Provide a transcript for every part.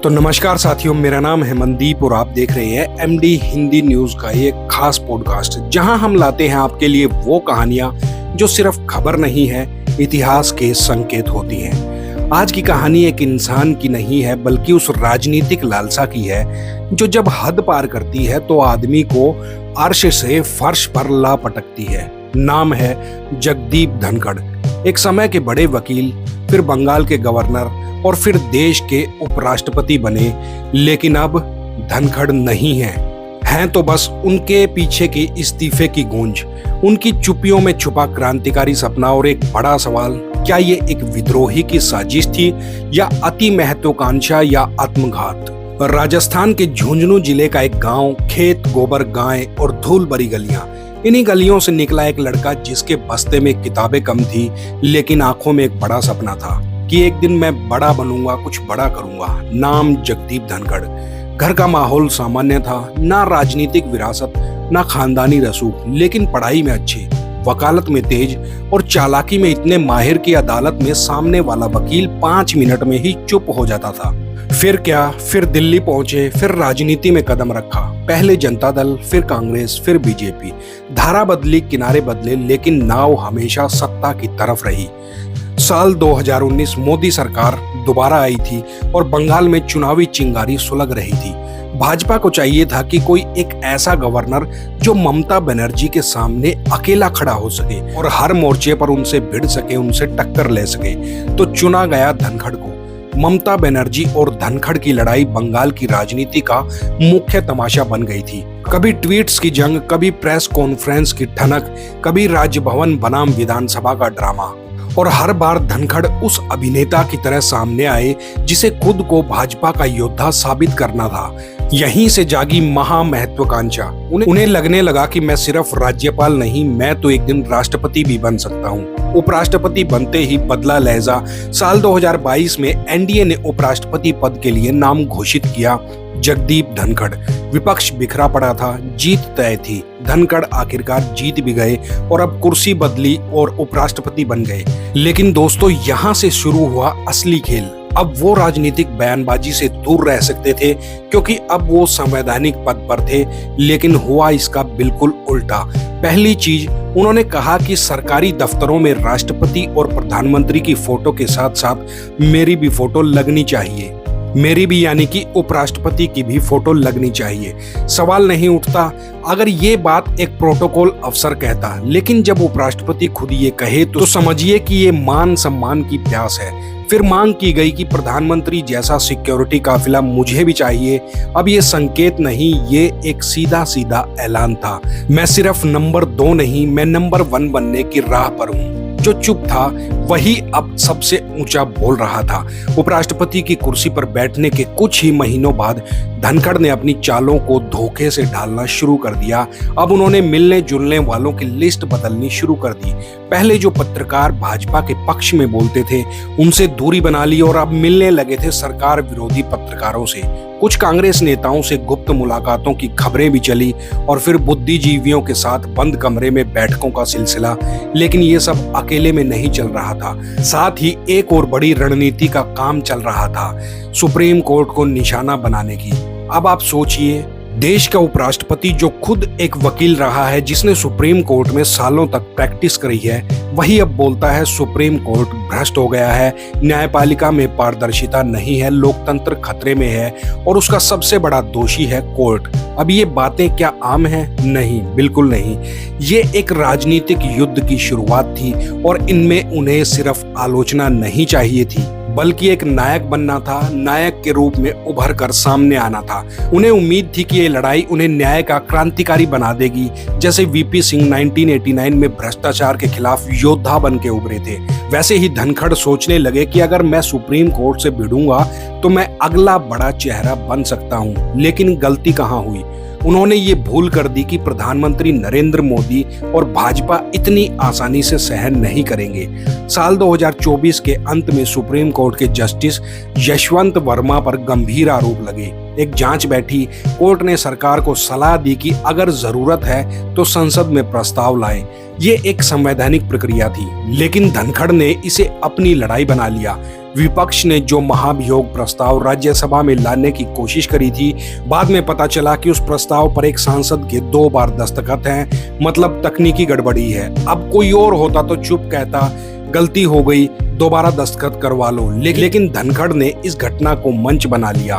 तो नमस्कार साथियों, मेरा नाम है मनदीप और आप देख रहे हैं एमडी हिंदी न्यूज का एक खास पॉडकास्ट, जहां हम लाते हैं आपके लिए वो कहानियां जो सिर्फ खबर नहीं है, इतिहास के संकेत होती हैं। आज की कहानी एक इंसान की नहीं है, बल्कि उस राजनीतिक लालसा की है जो जब हद पार करती है तो आदमी को अर्श से फर्श पर ला पटकती है। नाम है जगदीप धनखड़। एक समय के बड़े वकील, फिर बंगाल के गवर्नर और फिर देश के उपराष्ट्रपति बने, लेकिन अब धनखड़ नहीं हैं तो बस उनके पीछे के इस्तीफे की गूंज, उनकी चुप्पियों में छुपा क्रांतिकारी सपना और एक बड़ा सवाल, क्या ये एक विद्रोही की साजिश थी या अति महत्वाकांक्षा या आत्मघात। राजस्थान के झुंझुनू जिले का एक गांव, खेत, गोबर, गाय और धूल भरी गलियां। इन्हीं गलियों से निकला एक लड़का जिसके बस्ते में किताबें कम थी, लेकिन आंखों में एक बड़ा सपना था कि एक दिन मैं बड़ा बनूंगा, कुछ बड़ा करूंगा। नाम जगदीप धनखड़। घर का माहौल सामान्य था, ना राजनीतिक विरासत, ना खानदानी रसूख, लेकिन पढ़ाई में अच्छे, वकालत में तेज और चालाकी में इतने माहिर की अदालत में सामने वाला वकील 5 मिनट में ही चुप हो जाता था। फिर क्या, फिर दिल्ली पहुंचे, फिर राजनीति में कदम रखा। पहले जनता दल, फिर कांग्रेस, फिर बीजेपी। धारा बदली, किनारे बदले, लेकिन नाव हमेशा सत्ता की तरफ रही। साल 2019 मोदी सरकार दोबारा आई थी और बंगाल में चुनावी चिंगारी सुलग रही थी। भाजपा को चाहिए था कि कोई एक ऐसा गवर्नर जो ममता बनर्जी के सामने अकेला खड़ा हो सके और हर मोर्चे पर उनसे भिड़ सके, उनसे टक्कर ले सके। तो चुना गया धनखड़ को। ममता बनर्जी और धनखड़ की लड़ाई बंगाल की राजनीति का मुख्य तमाशा बन गई थी। कभी ट्वीट्स की जंग, कभी प्रेस कॉन्फ्रेंस की ठनक, कभी राजभवन बनाम विधानसभा का ड्रामा। और हर बार धनखड़ उस अभिनेता की तरह सामने आए जिसे खुद को भाजपा का योद्धा साबित करना था। यहीं से जागी महामहत्वाकांक्षा। उन्हें लगने लगा कि मैं सिर्फ राज्यपाल नहीं, मैं तो एक दिन राष्ट्रपति भी बन सकता हूँ। उपराष्ट्रपति बनते ही बदला लहजा। साल 2022 में एनडीए ने उपराष्ट्रपति पद के लिए नाम घोषित किया, जगदीप धनखड़। विपक्ष बिखरा पड़ा था, जीत तय थी। धनखड़ आखिरकार जीत भी गए और अब कुर्सी बदली और उपराष्ट्रपति बन गए। लेकिन दोस्तों, यहाँ से शुरू हुआ असली खेल। अब वो राजनीतिक बयानबाजी से दूर रह सकते थे क्योंकि अब वो संवैधानिक पद पर थे, लेकिन हुआ इसका बिल्कुल उल्टा। पहली चीज, उन्होंने कहा कि सरकारी दफ्तरों में राष्ट्रपति और प्रधानमंत्री की फोटो के साथ साथ मेरी भी फोटो लगनी चाहिए। मेरी भी यानी कि उपराष्ट्रपति की भी फोटो लगनी चाहिए। सवाल नहीं उठता अगर ये बात एक प्रोटोकॉल अफसर कहता, लेकिन जब उपराष्ट्रपति खुद ये कहे तो समझिए कि ये मान सम्मान की प्यास है। फिर मांग की गई कि प्रधानमंत्री जैसा सिक्योरिटी काफिला मुझे भी चाहिए। अब ये संकेत नहीं, ये एक सीधा सीधा ऐलान था। मैं सिर्फ नंबर 2 नहीं, मैं नंबर 1 बनने की राह पर हूँ। जो चुप था वही अब सबसे ऊंचा बोल रहा था। उपराष्ट्रपति की कुर्सी पर बैठने के कुछ ही महीनों बाद धनखड़ ने अपनी चालों को धोखे से ढालना शुरू कर दिया। अब उन्होंने मिलने जुलने वालों की लिस्ट बदलनी शुरू कर दी। पहले जो पत्रकार भाजपा के पक्ष में बोलते थे उनसे दूरी बना ली और अब मिलने लगे थे सरकार विरोधी पत्रकारों से। कुछ कांग्रेस नेताओं से गुप्त मुलाकातों की खबरें भी चली और फिर बुद्धिजीवियों के साथ बंद कमरे में बैठकों का सिलसिला। लेकिन ये सब अकेले में नहीं चल रहा था, साथ ही एक और बड़ी रणनीति का काम चल रहा था, सुप्रीम कोर्ट को निशाना बनाने की। अब आप सोचिए, देश का उपराष्ट्रपति जो खुद एक वकील रहा है, जिसने सुप्रीम कोर्ट में सालों तक प्रैक्टिस करी है, वही अब बोलता है सुप्रीम कोर्ट भ्रष्ट हो गया है, न्यायपालिका में पारदर्शिता नहीं है, लोकतंत्र खतरे में है और उसका सबसे बड़ा दोषी है कोर्ट। अब ये बातें क्या आम हैं? नहीं, बिल्कुल नहीं। ये एक राजनीतिक युद्ध की शुरुआत थी और इनमें उन्हें सिर्फ आलोचना नहीं चाहिए थी, बल्कि एक नायक बनना था, नायक के रूप में उभर कर सामने आना था। उन्हें उम्मीद थी कि ये लड़ाई उन्हें न्याय का क्रांतिकारी बना देगी, जैसे वीपी सिंह 1989 में भ्रष्टाचार के खिलाफ योद्धा बन के उभरे थे। वैसे ही धनखड़ सोचने लगे कि अगर मैं सुप्रीम कोर्ट से भिड़ूंगा तो मैं अगला बड़ा चेहरा बन सकता हूँ। लेकिन गलती कहाँ हुई? उन्होंने ये भूल कर दी कि प्रधानमंत्री नरेंद्र मोदी और भाजपा इतनी आसानी से सहन नहीं करेंगे। साल 2024 के अंत में सुप्रीम कोर्ट के जस्टिस यशवंत वर्मा पर गंभीर आरोप लगे। एक जांच बैठी। कोर्ट ने सरकार को सलाह दी कि अगर जरूरत है तो संसद में प्रस्ताव लाए। ये एक संवैधानिक प्रक्रिया थी, लेकिन धनखड़ ने इसे अपनी लड़ाई बना लिया। विपक्ष ने जो महाभियोग प्रस्ताव राज्यसभा में लाने की कोशिश करी थी, बाद में पता चला कि उस प्रस्ताव पर एक सांसद के 2 बार दस्तखत हैं, मतलब तकनीकी गड़बड़ी है। अब कोई और होता तो चुप कहता, गलती हो गई, दोबारा दस्तखत करवा लो। लेकिन धनखड़ ने इस घटना को मंच बना लिया।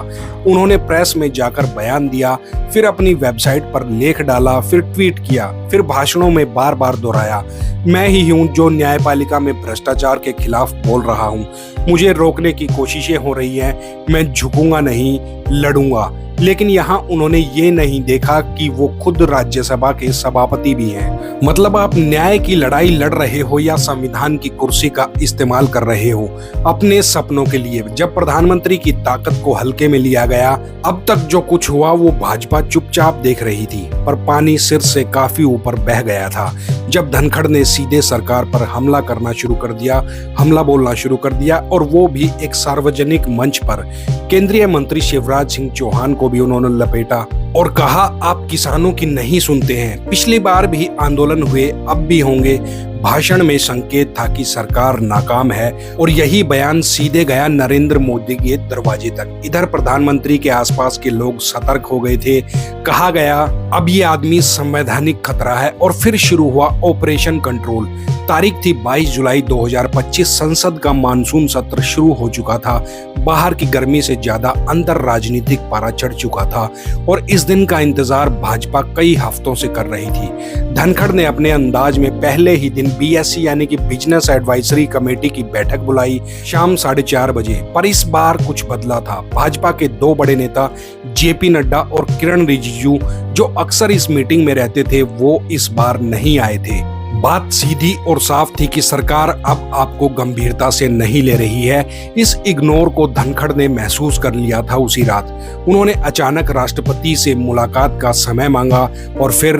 उन्होंने प्रेस में जाकर बयान दिया, फिर अपनी वेबसाइट पर लेख डाला, फिर ट्वीट किया, फिर भाषणों में बार बार दोहराया, मैं ही हूं जो न्यायपालिका में भ्रष्टाचार के खिलाफ बोल रहा हूं। मुझे रोकने की कोशिशें हो रही हैं, मैं झुकूंगा नहीं, लड़ूंगा। लेकिन यहाँ उन्होंने ये नहीं देखा कि वो खुद राज्यसभा के सभापति भी हैं। मतलब आप न्याय की लड़ाई लड़ रहे हो या संविधान की कुर्सी का इस्तेमाल कर रहे हो अपने सपनों के लिए। जब प्रधानमंत्री की ताकत को हल्के में लिया गया, अब तक जो कुछ हुआ वो भाजपा चुपचाप देख रही थी, पर पानी सिर से काफी ऊपर बह गया था जब धनखड़ ने सीधे सरकार पर हमला करना शुरू कर दिया, हमला बोलना शुरू कर दिया, और वो भी एक सार्वजनिक मंच पर। केंद्रीय मंत्री शिवराज सिंह चौहान को भी उन्होंने लपेटा और कहा, आप किसानों की नहीं सुनते हैं, पिछली बार भी आंदोलन हुए, अब भी होंगे। भाषण में संकेत था कि सरकार नाकाम है, और यही बयान सीधे गया नरेंद्र मोदी के दरवाजे तक। इधर प्रधानमंत्री के आसपास के लोग सतर्क हो गए थे। कहा गया, अब ये आदमी संवैधानिक खतरा है, और फिर शुरू हुआ ऑपरेशन कंट्रोल। तारीख थी 22 जुलाई 2025। संसद का मानसून सत्र शुरू हो चुका था। बाहर की गर्मी से ज्यादा अंदर राजनीतिक पारा चढ़ चुका था, और इस दिन का इंतजार भाजपा कई हफ्तों से कर रही थी। धनखड़ ने अपने अंदाज में पहले ही दिन बीएससी यानी कि बिजनेस एडवाइजरी कमेटी की बैठक बुलाई शाम 4:30 बजे। पर इस बार कुछ बदला था। भाजपा के 2 बड़े नेता जेपी नड्डा और किरण रिजिजू, जो अक्सर इस मीटिंग में रहते थे, वो इस बार नहीं आए थे। बात सीधी और साफ थी कि सरकार अब आपको गंभीरता से नहीं ले रही है। इस इग्नोर को धनखड़ ने महसूस कर लिया था उसी रात। उन्होंने अचानक राष्ट्रपति से मुलाकात का समय मांगा, और फिर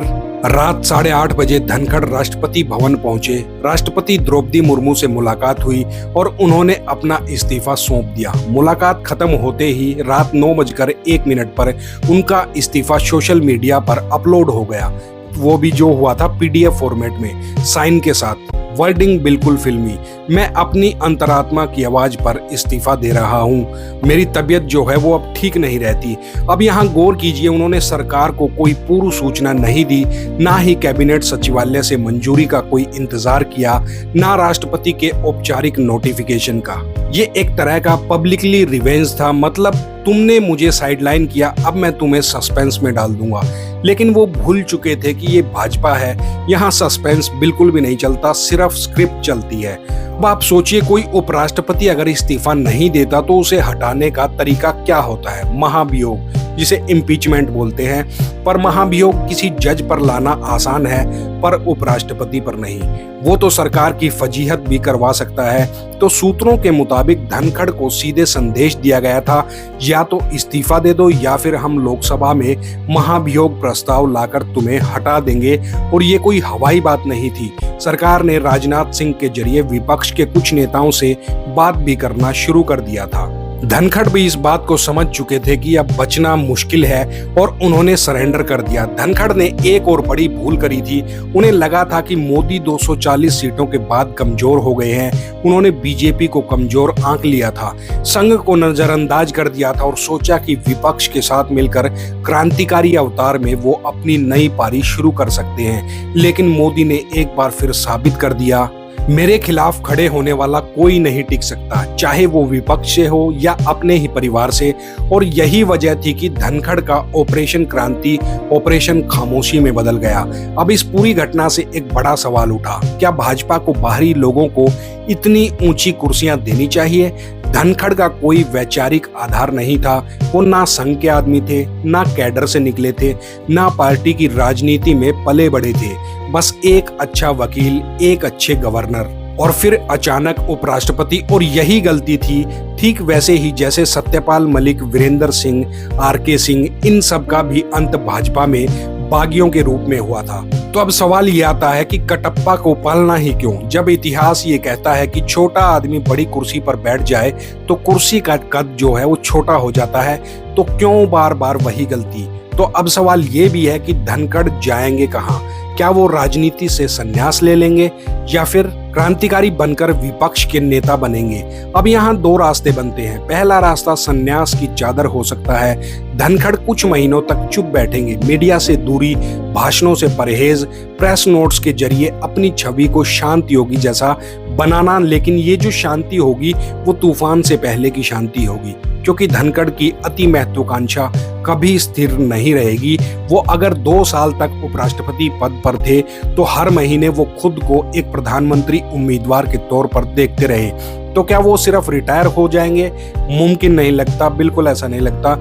रात 8:30 बजे धनखड़ राष्ट्रपति भवन पहुंचे। राष्ट्रपति द्रौपदी मुर्मू से मुलाकात हुई और उन्होंने अपना इस्तीफा सौंप दिया। मुलाकात खत्म होते ही रात 9:01 पर उनका इस्तीफा सोशल मीडिया पर अपलोड हो गया। वो भी जो हुआ था पीडीएफ फॉर्मेट में, साइन के साथ। वर्डिंग बिल्कुल फिल्मी, मैं अपनी अंतरात्मा की आवाज पर इस्तीफा दे रहा हूँ, मेरी तबीयत जो है वो अब ठीक नहीं रहती। अब यहाँ गौर कीजिए, उन्होंने सरकार को कोई पूर्व सूचना नहीं दी, ना ही कैबिनेट सचिवालय से मंजूरी का कोई इंतजार किया, ना राष्ट्रपति के औपचारिक नोटिफिकेशन का। ये एक तरह का पब्लिकली रिवेंज था। मतलब तुमने मुझे साइडलाइन किया, अब मैं तुम्हें सस्पेंस में डाल दूंगा। लेकिन वो भूल चुके थे कि ये भाजपा है, यहाँ सस्पेंस बिल्कुल भी नहीं चलता, सिर्फ स्क्रिप्ट चलती है। अब आप सोचिए, कोई उपराष्ट्रपति अगर इस्तीफा नहीं देता तो उसे हटाने का तरीका क्या होता है? महाभियोग, जिसे इम्पीचमेंट बोलते हैं। पर महाभियोग किसी जज पर लाना आसान है, पर उपराष्ट्रपति पर नहीं। वो तो सरकार की फजीहत भी करवा सकता है। तो सूत्रों के मुताबिक धनखड़ को सीधे संदेश दिया गया था, या तो इस्तीफा दे दो या फिर हम लोकसभा में महाभियोग प्रस्ताव लाकर तुम्हें हटा देंगे। और ये कोई हवाई बात नहीं थी। सरकार ने राजनाथ सिंह के जरिए विपक्ष के कुछ नेताओं से बात भी करना शुरू कर दिया था। धनखड़ भी इस बात को समझ चुके थे कि अब बचना मुश्किल है, और उन्होंने सरेंडर कर दिया। धनखड़ ने एक और बड़ी भूल करी थी। उन्हें लगा था कि मोदी 240 सीटों के बाद कमजोर हो गए हैं। उन्होंने बीजेपी को कमजोर आंक लिया था, संघ को नजरअंदाज कर दिया था, और सोचा कि विपक्ष के साथ मिलकर क्रांतिकारी अवतार में वो अपनी नई पारी शुरू कर सकते हैं। लेकिन मोदी ने एक बार फिर साबित कर दिया, मेरे खिलाफ खड़े होने वाला कोई नहीं टिक सकता, चाहे वो विपक्ष से हो या अपने ही परिवार से। और यही वजह थी कि धनखड़ का ऑपरेशन क्रांति ऑपरेशन खामोशी में बदल गया। अब इस पूरी घटना से एक बड़ा सवाल उठा, क्या भाजपा को बाहरी लोगों को इतनी ऊंची कुर्सियां देनी चाहिए? धनखड़ का कोई वैचारिक आधार नहीं था। वो ना संघ के आदमी थे, ना कैडर से निकले थे, ना पार्टी की राजनीति में पले बड़े थे। बस एक अच्छा वकील, एक अच्छे गवर्नर, और फिर अचानक उपराष्ट्रपति। और यही गलती थी, ठीक वैसे ही जैसे सत्यपाल मलिक, वीरेंद्र सिंह, आरके सिंह, इन सब का भी अंत भाजपा में बागियों के रूप में हुआ था। तो अब सवाल ये आता है कि कटप्पा को पालना ही क्यों? जब इतिहास ये कहता है कि छोटा आदमी बड़ी कुर्सी पर बैठ जाए तो कुर्सी का कद जो है वो छोटा हो जाता है, तो क्यों बार बार वही गलती? तो अब सवाल ये भी है कि धनखड़ जाएंगे कहाँ? क्या वो राजनीति से संन्यास ले लेंगे या फिर क्रांतिकारी बनकर विपक्ष के नेता बनेंगे? अब यहाँ दो रास्ते बनते हैं। पहला रास्ता संन्यास की चादर हो सकता है। धनखड़ कुछ महीनों तक चुप बैठेंगे, मीडिया से दूरी, भाषणों से परहेज, प्रेस नोट्स के जरिए अपनी छवि को शांत योगी जैसा बनाना। लेकिन ये जो शांति होगी वो तूफान से पहले की शांति होगी, क्योंकि धनखड़ की अति महत्वाकांक्षा कभी स्थिर नहीं रहेगी। वो अगर 2 साल तक उपराष्ट्रपति पद पर थे तो हर महीने वो खुद को एक प्रधानमंत्री उम्मीदवार के तौर पर देखते रहे। तो क्या वो सिर्फ रिटायर हो जाएंगे? मुमकिन नहीं लगता, बिल्कुल ऐसा नहीं लगता।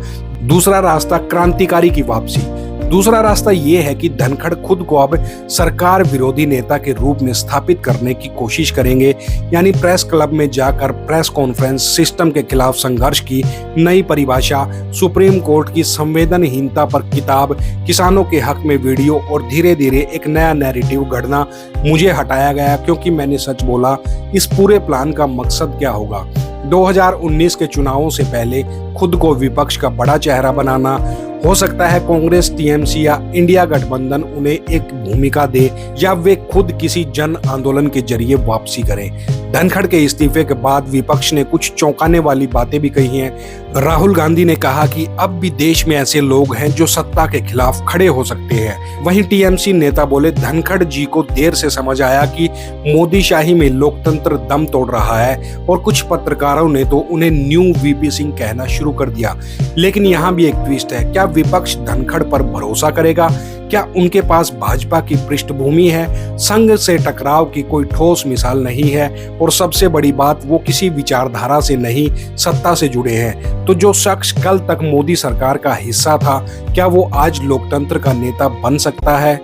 दूसरा रास्ता क्रांतिकारी की वापसी। दूसरा रास्ता ये है कि धनखड़ खुद को अब सरकार विरोधी नेता के रूप में स्थापित करने की कोशिश करेंगे, यानी प्रेस क्लब में जाकर प्रेस कॉन्फ्रेंस, सिस्टम के खिलाफ संघर्ष की नई परिभाषा, सुप्रीम कोर्ट की संवेदनहीनता पर किताब, किसानों के हक में वीडियो और धीरे धीरे एक नया नैरेटिव गढ़ना। मुझे हटाया गया क्योंकि मैंने सच बोला। इस पूरे प्लान का मकसद क्या होगा? 2019 के चुनावों से पहले खुद को विपक्ष का बड़ा चेहरा बनाना। हो सकता है कांग्रेस, टीएमसी या इंडिया गठबंधन उन्हें एक भूमिका दे, या वे खुद किसी जन आंदोलन के जरिए वापसी करें। धनखड़ के इस्तीफे के बाद विपक्ष ने कुछ चौंकाने वाली बातें भी कही हैं। राहुल गांधी ने कहा कि अब भी देश में ऐसे लोग हैं जो सत्ता के खिलाफ खड़े हो सकते हैं। वहीं टीएमसी नेता बोले, धनखड़ जी को देर से समझ आया कि मोदी शाही में लोकतंत्र दम तोड़ रहा है, और कुछ पत्रकारों ने तो उन्हें न्यू वीपी सिंह कहना शुरू कर दिया। लेकिन यहाँ भी एक ट्विस्ट है। क्या विपक्ष धनखड़ पर भरोसा करेगा? क्या उनके पास भाजपा की पृष्ठभूमि है? संघ से टकराव की कोई ठोस मिसाल नहीं है, और सबसे बड़ी बात, वो किसी विचारधारा से नहीं, सत्ता से जुड़े हैं। तो जो शख्स कल तक मोदी सरकार का हिस्सा था, क्या वो आज लोकतंत्र का नेता बन सकता है?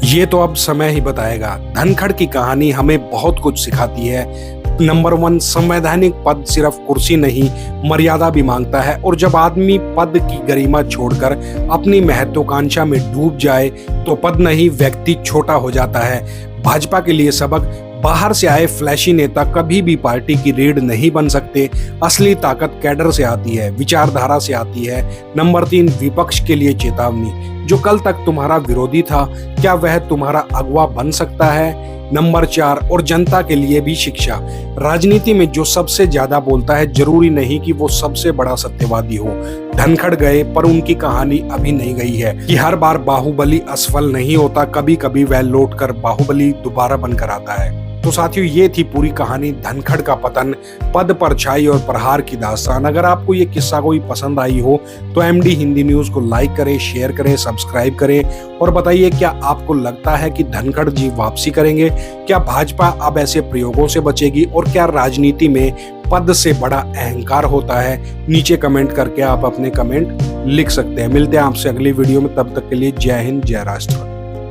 ये तो अब समय ही बताएगा। धनखड़ की कहानी हमें बहुत कुछ सिखाती है। नंबर 1, संवैधानिक पद सिर्फ कुर्सी नहीं, मर्यादा भी मांगता है। और जब आदमी पद की गरिमा छोड़कर अपनी महत्वाकांक्षा में डूब जाए तो पद नहीं, व्यक्ति छोटा हो जाता है। भाजपा के लिए सबक, बाहर से आए फ्लैशी नेता कभी भी पार्टी की रीढ़ नहीं बन सकते। असली ताकत कैडर से आती है, विचारधारा से आती है। नंबर 3, विपक्ष के लिए चेतावनी। जो कल तक तुम्हारा विरोधी था, क्या वह तुम्हारा अगवा बन सकता है? नंबर 4, और जनता के लिए भी शिक्षा। राजनीति में जो सबसे ज्यादा बोलता है, जरूरी नहीं कि वो सबसे बड़ा सत्यवादी हो। धनखड़ गए, पर उनकी कहानी अभी नहीं गई है कि हर बार बाहुबली असफल नहीं होता। कभी कभी वह लौटकर बाहुबली दोबारा बनकर आता है। तो साथियों, ये थी पूरी कहानी धनखड़ का पतन, पद परछाई और प्रहार की दास्तान। अगर आपको ये किस्सा कोई पसंद आई हो तो एमडी हिंदी न्यूज को लाइक करें, शेयर करें, सब्सक्राइब करें, और बताइए क्या आपको लगता है कि धनखड़ जी वापसी करेंगे? क्या भाजपा अब ऐसे प्रयोगों से बचेगी? और क्या राजनीति में पद से बड़ा अहंकार होता है? नीचे कमेंट करके आप अपने कमेंट लिख सकते हैं। मिलते हैं आपसे अगली वीडियो में, तब तक के लिए जय हिंद, जय राष्ट्र।